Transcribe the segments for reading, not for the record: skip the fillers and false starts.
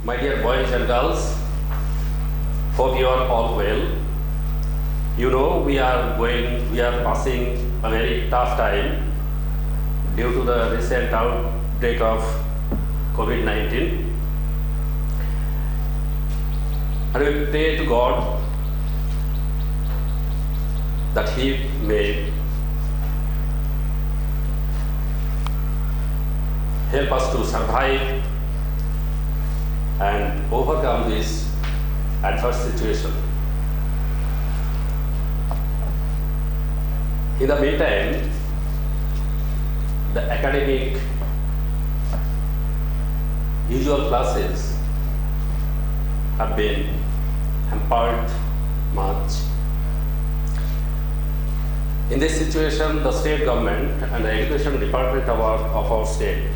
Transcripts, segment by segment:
My dear boys and girls, hope you are all well. You know we are passing a very tough time due to the recent outbreak of COVID-19. And we pray to God that He may help us to survive and overcome this adverse situation. In the meantime, the academic usual classes have been hampered much. In this situation, the state government and the education department of our state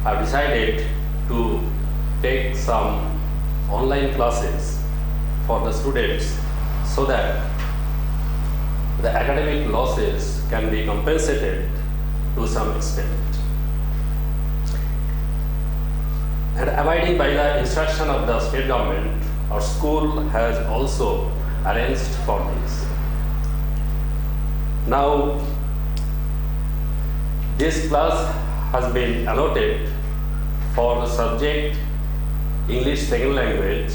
have decided to take some online classes for the students so that the academic losses can be compensated to some extent. And abiding by the instruction of the state government, our school has also arranged for this. Now, this class has been allotted for the subject English second language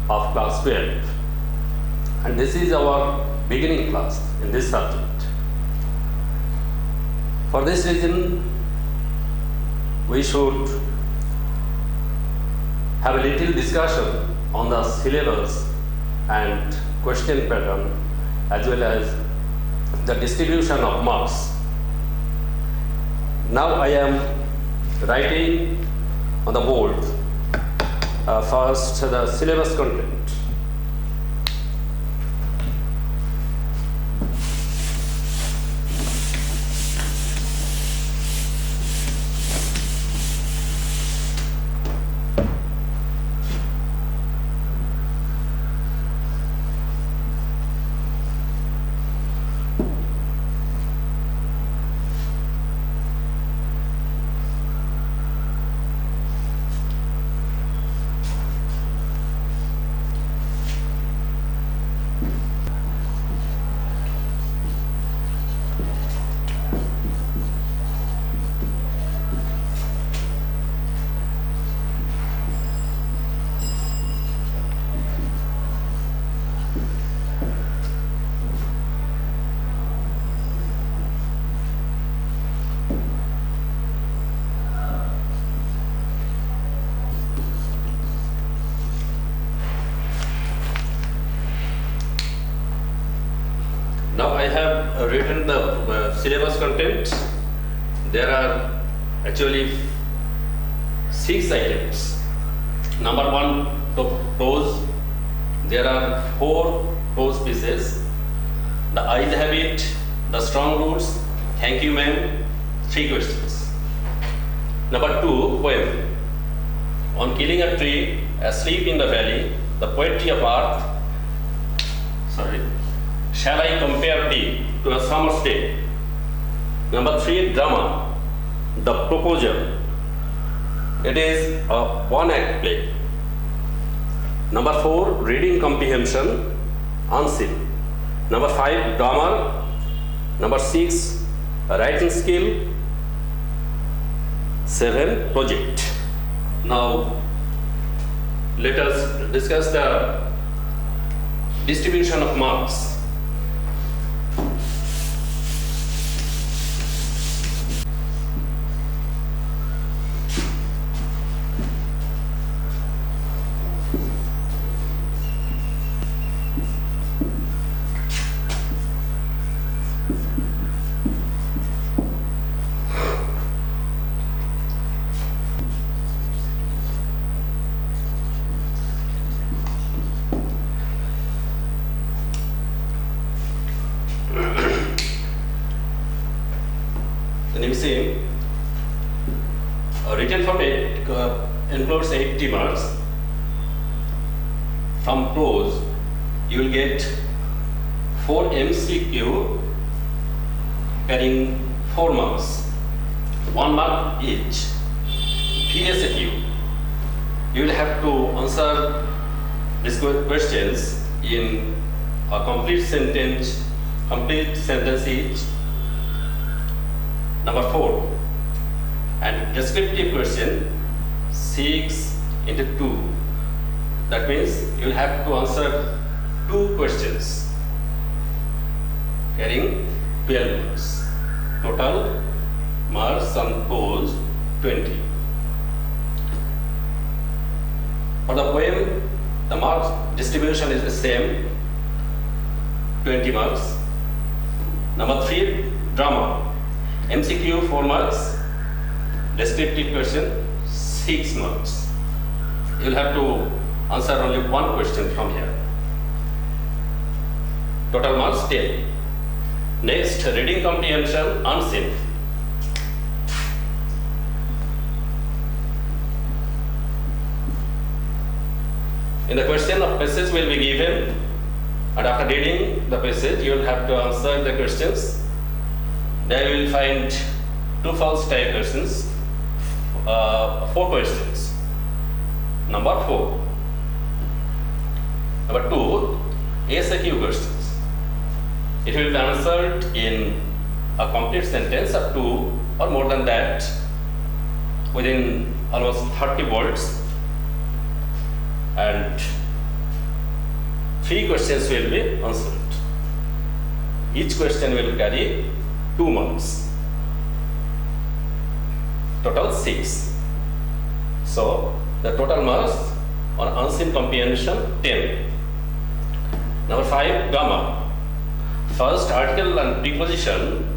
of class 12. And this is our beginning class in this subject. For this reason, we should have a little discussion on the syllabus and question pattern as well as the distribution of marks. Now I am writing on the board first the syllabus content. Now I have written the syllabus content. There are actually 6 items. Number 1, the prose. There are 4 prose pieces. The eyes have it, the strong roots, thank you ma'am, 3 questions. Number 2, poem. On killing a tree, asleep in the valley, the poetry of earth. Shall I compare thee to a summer's day? Number 3, drama, the proposal. It is a one-act play. Number 4, reading comprehension, unseen. Number 5, grammar. Number 6, writing skill. 7, project. Now, let us discuss the distribution of marks. Then you see, written format includes 80 marks. From prose, you will get 4 MCQ carrying 4 marks, 1 mark each. VSQ, You will have to answer these questions in a complete sentence each. Number 4. And descriptive question 6 into 2. That means you will have to answer 2 questions carrying 12 marks. Total marks on pose 20. For the poem, the marks distribution is the same, 20 marks. Number 3, drama. MCQ 4 marks, descriptive question 6 marks. You will have to answer only 1 question from here. Total marks 10. Next, reading comprehension unseen. In the question, a passage will be given, and after reading the passage, you will have to answer the questions. There you will find 2 false type questions, 4 questions. Number 4. Number 2, SAQ questions. It will be answered in a complete sentence of 2 or more than that within almost 30 words. And 3 questions will be answered. Each question will carry 2 marks. Total 6. So the total marks on unseen comprehension 10. Number 5, grammar. First article and preposition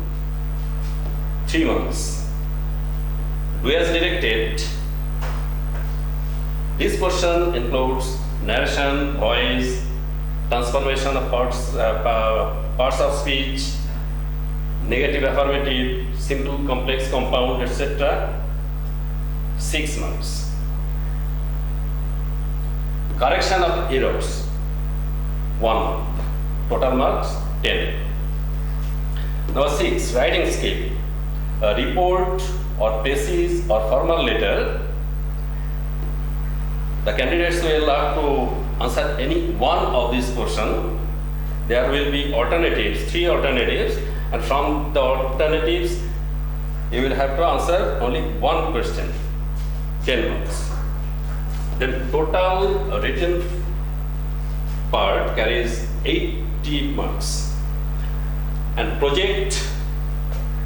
3 marks. Do as directed. This portion includes narration, voice, transformation of parts of speech, negative, affirmative, simple, complex, compound, etc. 6 marks. Correction of errors 1. Total marks 10. Number 6, writing skill. A report or thesis or formal letter. The candidates will have to answer any one of these portions. There will be alternatives, 3 alternatives, and from the alternatives, you will have to answer only 1 question, 10 marks. Then total written part carries 80 marks, and project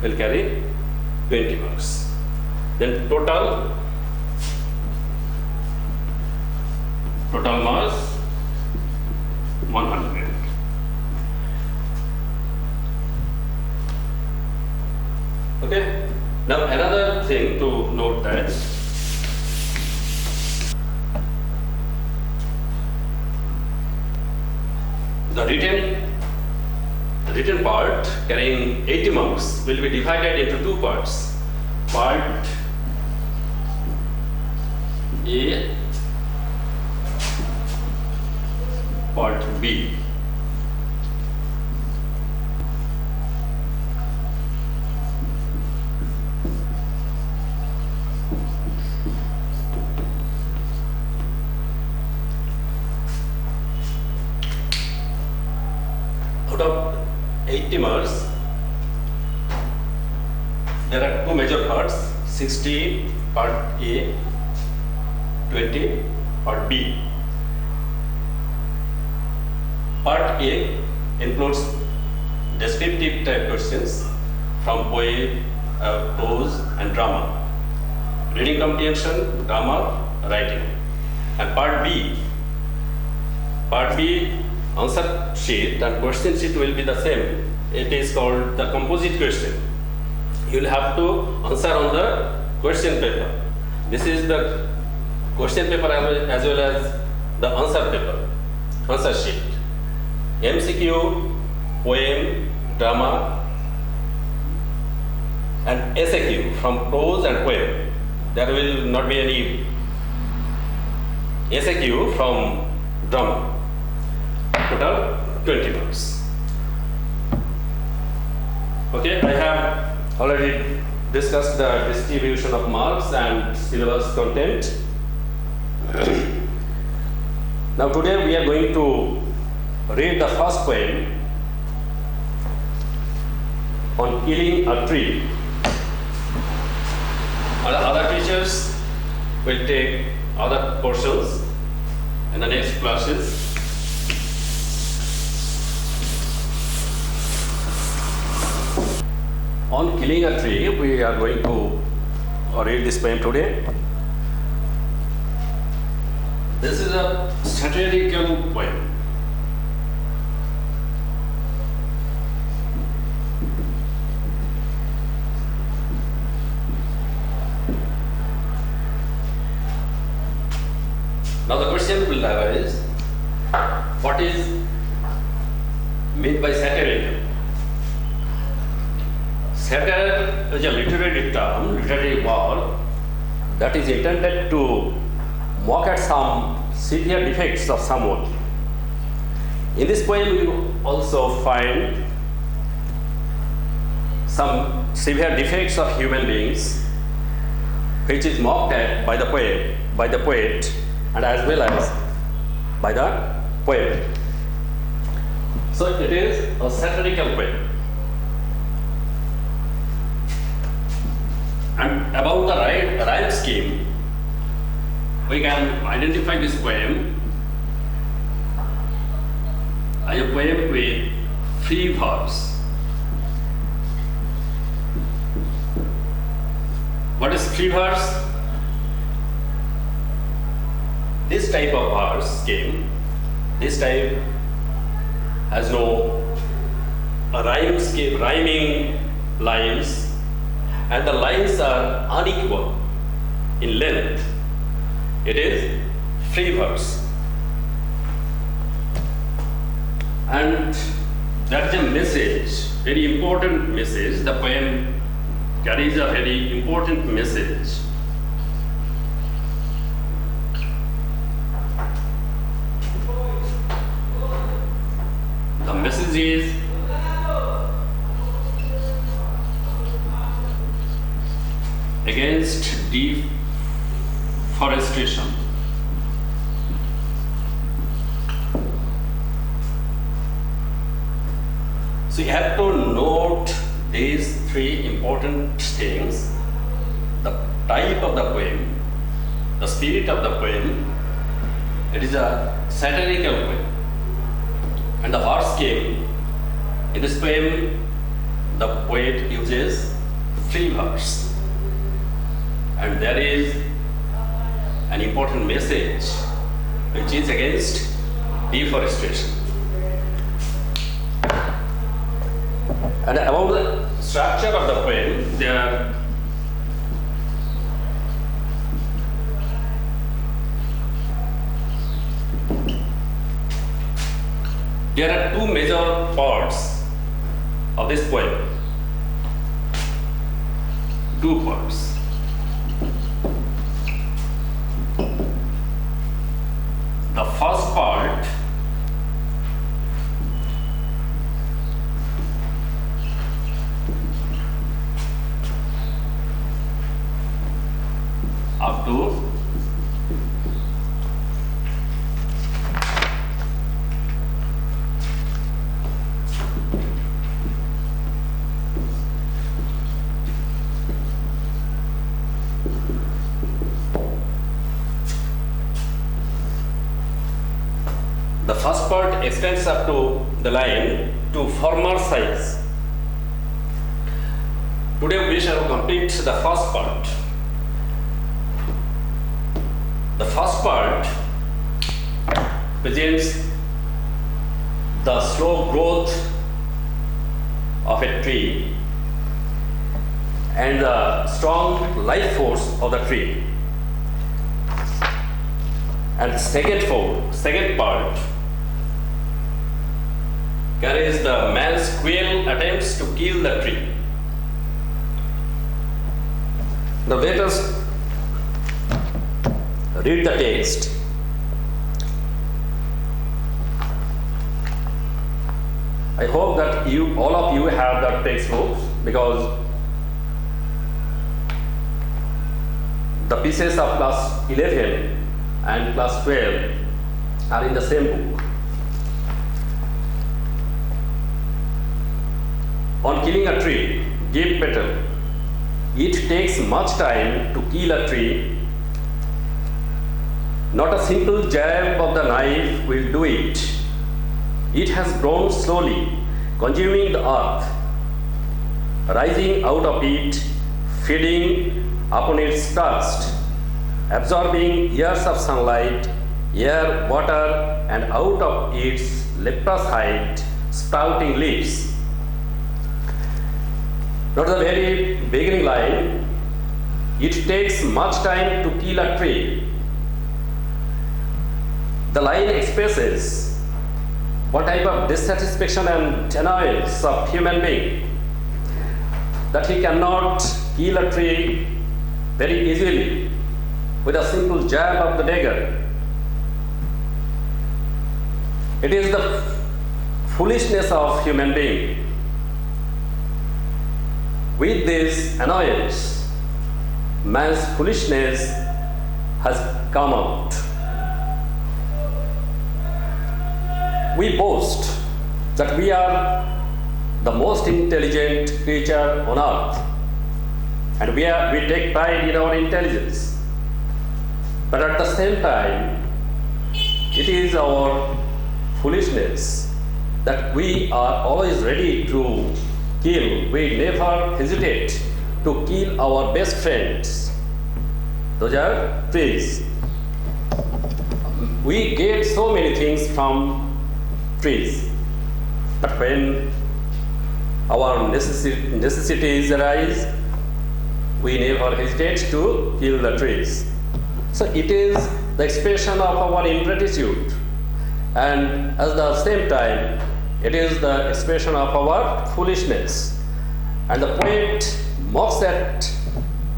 will carry 20 marks. Then total marks 100. Okay. Now another thing to note that the written part carrying 80 marks will be divided into 2 parts. Part A, Part B. Out of 80 marks, there are 2 major parts, 60 part A, 20 part B. Part A includes descriptive type questions from poem, prose and drama, reading comprehension, grammar, writing. And part B answer sheet and question sheet will be the same. It is called the composite question. You will have to answer on the question paper. This is the question paper as well as the answer sheet. MCQ, poem, drama, and SAQ from prose and poem. There will not be any SAQ from drama. Total 20 marks. Okay, I have already discussed the distribution of marks and syllabus content. Now today we are going to read the first poem on killing a tree. Other teachers will take other portions in the next classes. On killing a tree, we are going to read this poem today. This is a satirical poem. Now the question will arise, what is meant by satirical? Satire is a literary term, literary word that is intended to mock at some severe defects of someone. In this poem, you also find some severe defects of human beings, which is mocked at by the poet, and as well as by the poet. So it is a satirical poem. And about the rhyme scheme, we can identify this poem as a poem with free verse. What is free verse? This type of verse scheme, this type has no rhyme scheme, rhyming lines, and the lines are unequal in length. It is free verse. And that is a message, very important message. The poem carries a very important message. The message is against deforestation. So you have to note these three important things: the type of the poem, the spirit of the poem. It is a satirical poem, and the verse scheme. In this poem, the poet uses free verse. And there is an important message which is against deforestation. And about the structure of the poem, there are two major parts of this poem. Two parts. The first part up to the first part extends up to the line to former size. Today we shall complete the first part. The first part presents the slow growth of a tree and the strong life force of the tree. And second part carries the man's cruel attempts to kill the tree. Now let us read the text. I hope that all of you have the textbooks, because the pieces of class 11 and class 12 are in the same book. On killing a tree, Gieve Patel. It takes much time to kill a tree. Not a simple jab of the knife will do it. It has grown slowly, consuming the earth, rising out of it, feeding upon its crust, absorbing years of sunlight, air, water, and out of its leprous hide, sprouting leaves. Not the very beginning line, it takes much time to kill a tree. The line expresses what type of dissatisfaction and annoyance of human being, that he cannot kill a tree very easily with a simple jab of the dagger. It is the foolishness of human being. With this annoyance, man's foolishness has come out. We boast that we are the most intelligent creature on earth, and we take pride in our intelligence. But at the same time, it is our foolishness that we are always ready to kill. We never hesitate to kill our best friends. Those are trees. We get so many things from trees, but when our necessities arise, we never hesitate to kill the trees. So it is the expression of our ingratitude, and at the same time, it is the expression of our foolishness. And the poet mocks at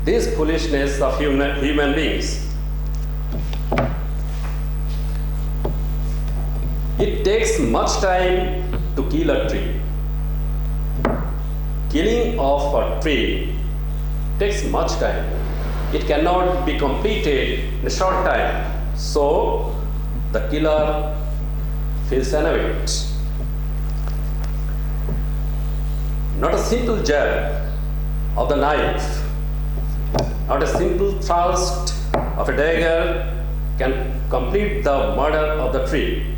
this foolishness of human beings. It takes much time to kill a tree. Killing of a tree takes much time. It cannot be completed in a short time. So the killer feels annoyed. Not a simple jab of the knife, not a simple thrust of a dagger can complete the murder of the tree.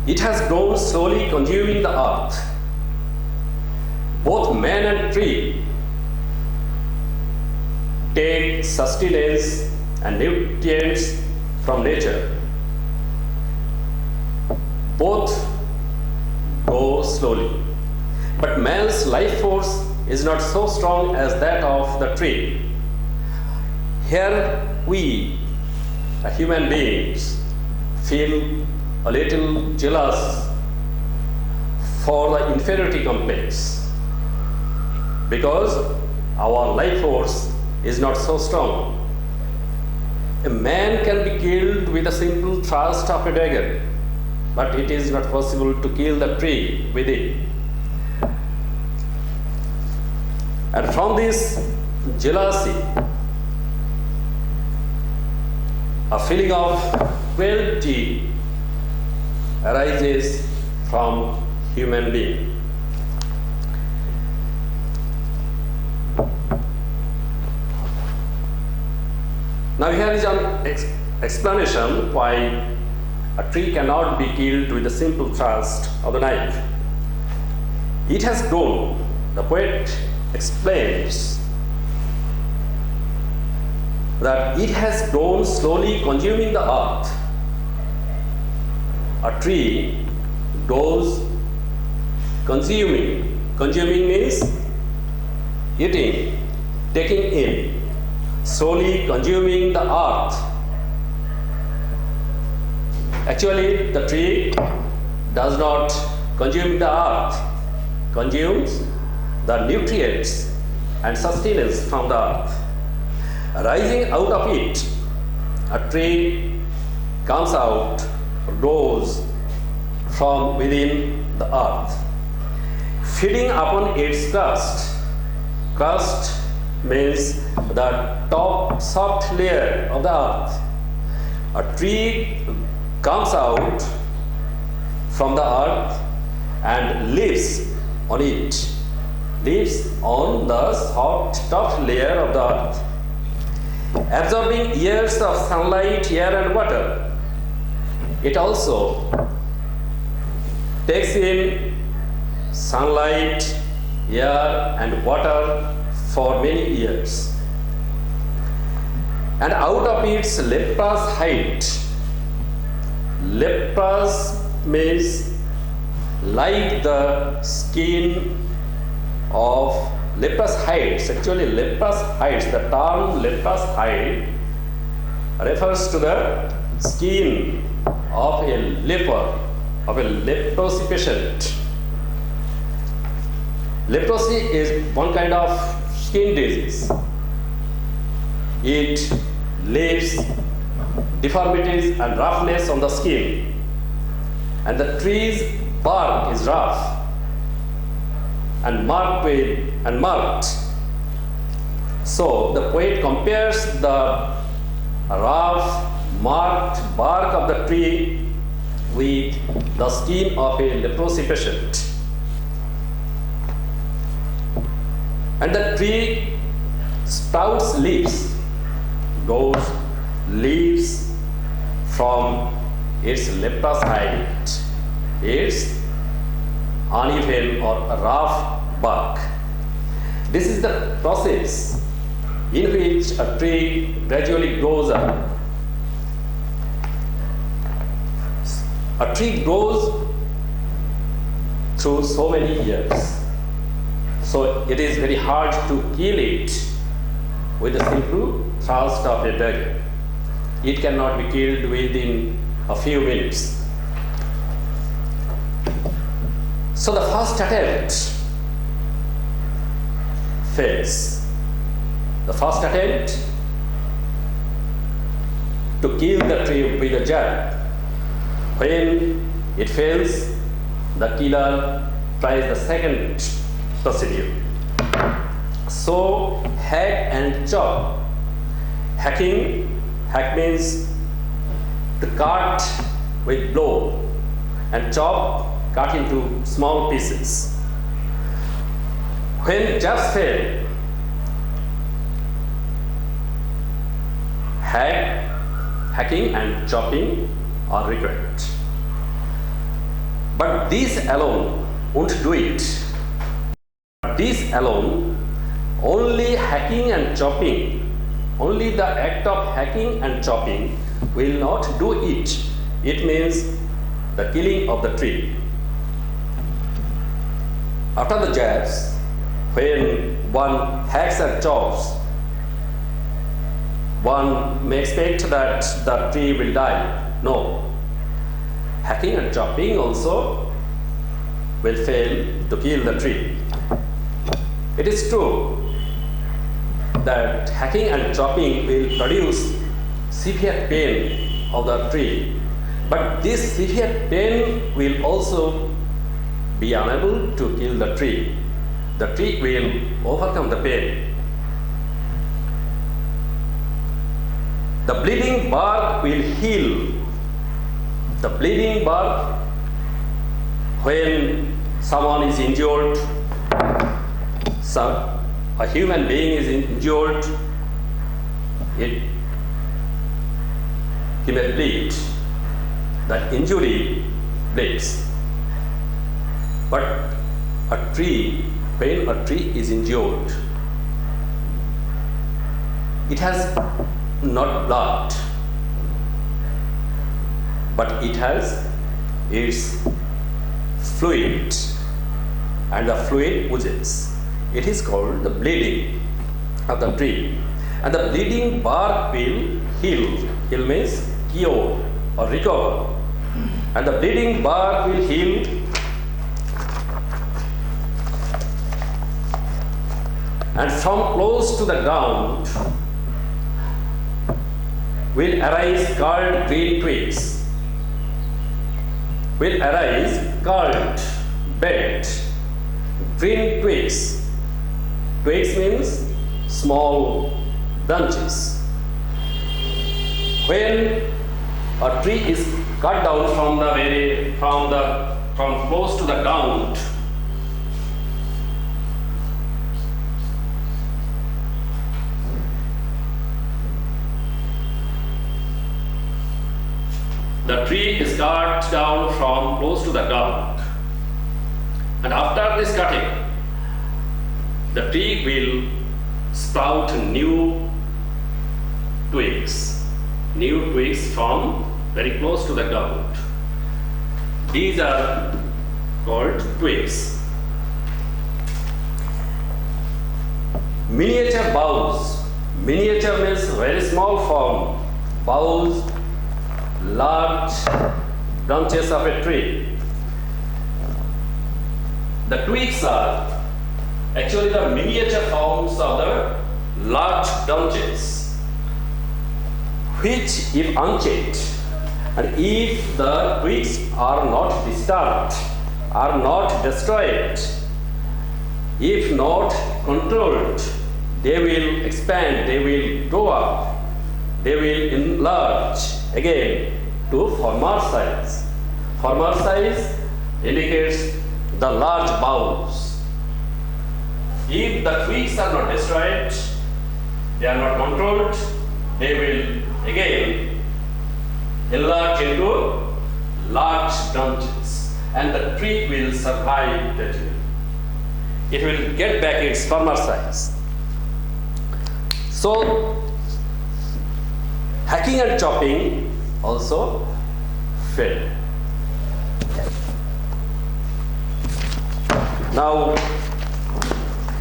It has grown slowly, consuming the earth. Both man and tree take sustenance and nutrients from nature. Both grow slowly. But man's life force is not so strong as that of the tree. Here we, human beings, feel a little jealous for the inferiority complex, because our life force is not so strong. A man can be killed with a simple thrust of a dagger, but it is not possible to kill the tree with it. And from this jealousy, a feeling of cruelty arises from human being. Now here is an explanation why a tree cannot be killed with a simple thrust of the knife. It has grown, the poet explains, that it has grown slowly, consuming the earth. A tree grows consuming. Consuming means eating, taking in, slowly consuming the earth. Actually, the tree does not consume the earth, consumes the nutrients and sustenance from the earth. Rising out of it, a tree comes out, grows from within the earth, feeding upon its crust. Crust means the top soft layer of the earth. A tree comes out from the earth and lives on it, lives on the soft top layer of the earth, absorbing years of sunlight, air and water. It also takes in sunlight, air and water for many years. And out of its leprous height, leprous means like the skin of leprous hides. Actually, leprous hides, the term leprous hide refers to the skin of a leper, of a leprosy patient. Leprosy is one kind of skin disease. It leaves deformities and roughness on the skin, and the tree's bark is rough and marked. So the poet compares the rough, marked bark of the tree with the skin of a leprosy patient. And the tree sprouts leaves, grows leaves from its leprous height, its uneven or rough bark. This is the process in which a tree gradually grows up. A tree grows through so many years. So it is very hard to kill it with a simple thrust of a dagger. It cannot be killed within a few minutes. So the first attempt fails. The first attempt to kill the tree with a jab. When it fails, the killer tries the second procedure. So hack and chop. Hack means to cut with blow, and chop, cut into small pieces. When jabs fail, hacking and chopping are required. But this alone won't do it. This alone, only hacking and chopping, only the act of hacking and chopping will not do it. It means the killing of the tree. After the jabs, when one hacks and chops, one may expect that the tree will die. No. Hacking and chopping also will fail to kill the tree. It is true that hacking and chopping will produce severe pain of the tree, but this severe pain will also be unable to kill the tree. The tree will overcome the pain. The bleeding bark will heal. The bleeding bark, when someone is injured, a human being is injured, he may bleed. The injury bleeds. But a tree, when a tree is injured, it has not blood, but it has its fluid, and the fluid oozes. It is called the bleeding of the tree, and the bleeding bark will heal. Heal means cure or recover, and the bleeding bark will heal, and from close to the ground will arise curled green twigs. Will arise curled, bent, green twigs. Twigs means small branches. When a tree is cut down from close to the ground, the tree is cut down from close to the ground, and after this cutting, the tree will sprout new twigs from very close to the ground. These are called twigs. Miniature boughs. Miniature means very small form. Boughs, large branches of a tree. The twigs are actually the miniature forms of the large branches, which, if unchecked, and if the twigs are not disturbed, are not destroyed, if not controlled, they will expand, they will grow up, they will enlarge again to former size. Former size indicates the large boughs. If the twigs are not destroyed, they are not controlled, they will again enlarge into large branches, and the tree will survive gradually. It will get back its former size. So, hacking and chopping also fail. Now,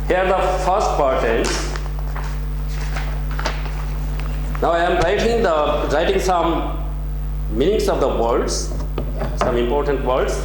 here the first part is. Now I am writing some meanings of the words, some important words.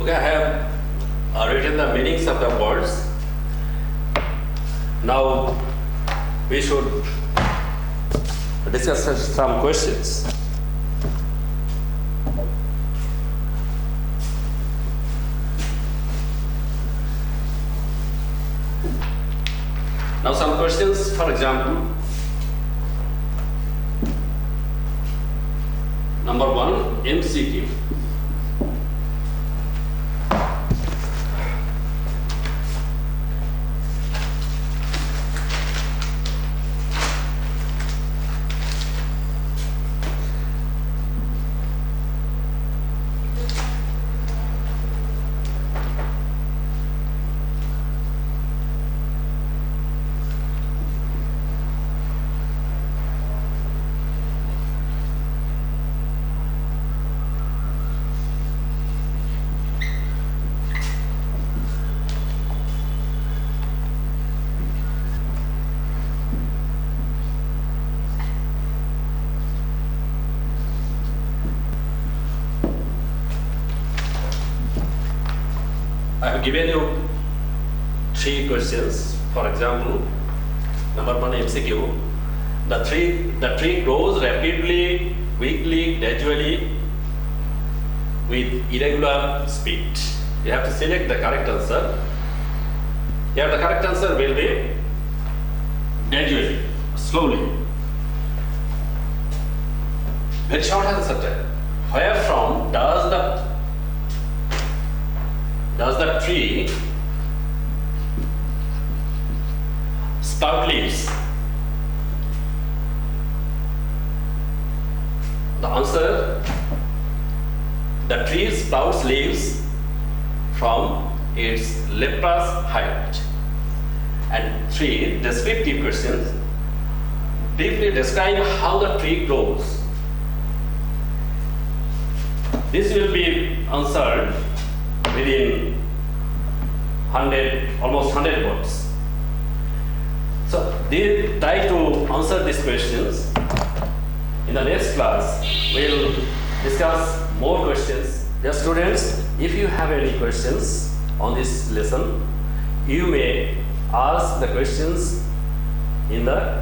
Okay, I have written the meanings of the words. Now we should discuss some questions. Now some questions, for example, number 1, MCQ. I have given you 3 questions. For example, number 1, MCQ. The tree grows rapidly, quickly, gradually, with irregular speed. You have to select the correct answer. Here the correct answer will be gradually, slowly. Very short answer. Where from does the tree sprout leaves? The answer, the tree sprouts leaves from its leprous height. And 3, descriptive questions. Briefly describe how the tree grows. This will be answered within 100, almost 100 words. So they try to answer these questions. In the next class, we'll discuss more questions. Dear students, if you have any questions on this lesson, you may ask the questions in the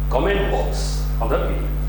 comment box of the video.